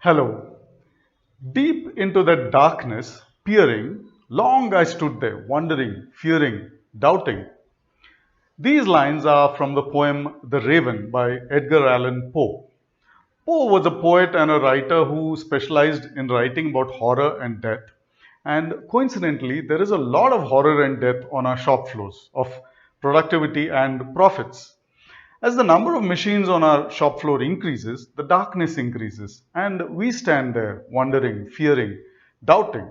Hello. Deep into that darkness, peering, long I stood there, wondering, fearing, doubting. These lines are from the poem The Raven by Edgar Allan Poe. Poe was a poet and a writer who specialized in writing about horror and death. And coincidentally, there is a lot of horror and death on our shop floors of productivity and profits. As the number of machines on our shop floor increases, the darkness increases, and we stand there wondering, fearing, doubting.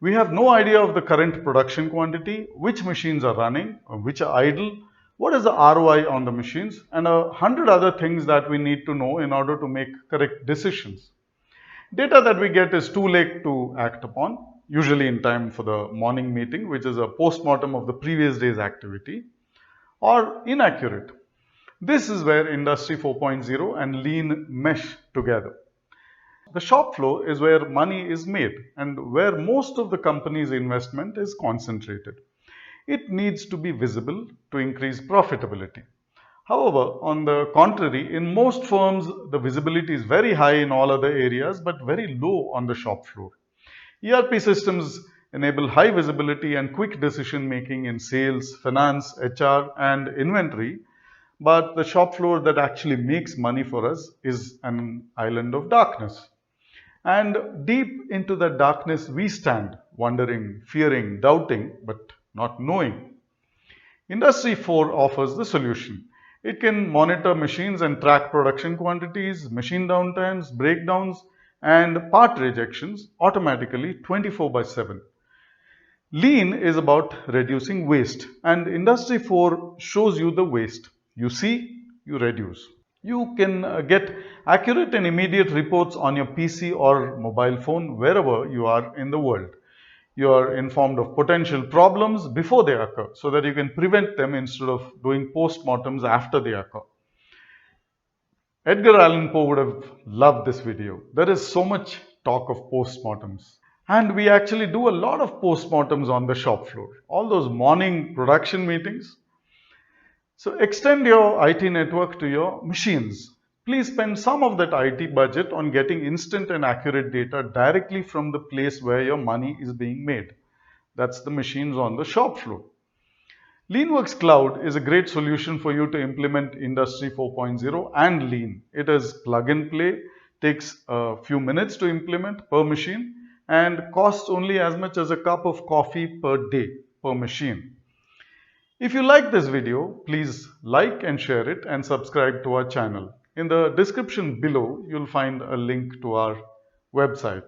We have no idea of the current production quantity, which machines are running, which are idle, what is the ROI on the machines, and 100 other things that we need to know in order to make correct decisions. Data that we get is too late to act upon, usually in time for the morning meeting, which is a post-mortem of the previous day's activity, or inaccurate. This is where Industry 4.0 and Lean mesh together. The shop floor is where money is made and where most of the company's investment is concentrated. It needs to be visible to increase profitability. However, on the contrary, in most firms, the visibility is very high in all other areas but very low on the shop floor. ERP systems enable high visibility and quick decision making in sales, finance, HR, and inventory, but the shop floor that actually makes money for us is an island of darkness. And deep into that darkness, we stand, wondering, fearing, doubting, but not knowing. Industry 4 offers the solution. It can monitor machines and track production quantities, machine downtimes, breakdowns, and part rejections automatically 24 by 7. Lean is about reducing waste, and Industry 4 shows you the waste. You see, you reduce. You can get accurate and immediate reports on your PC or mobile phone wherever you are in the world. You are informed of potential problems before they occur so that you can prevent them instead of doing post-mortems after they occur. Edgar Allan Poe would have loved this video. There is so much talk of post-mortems. And we actually do a lot of post-mortems on the shop floor. All those morning production meetings. So extend your IT network to your machines. Please spend some of that IT budget on getting instant and accurate data directly from the place where your money is being made. That's the machines on the shop floor. Leanworks Cloud is a great solution for you to implement Industry 4.0 and Lean. It is plug and play, takes a few minutes to implement per machine, and costs only as much as a cup of coffee per day per machine. If you like this video, please like and share it and subscribe to our channel. In the description below, you'll find a link to our website.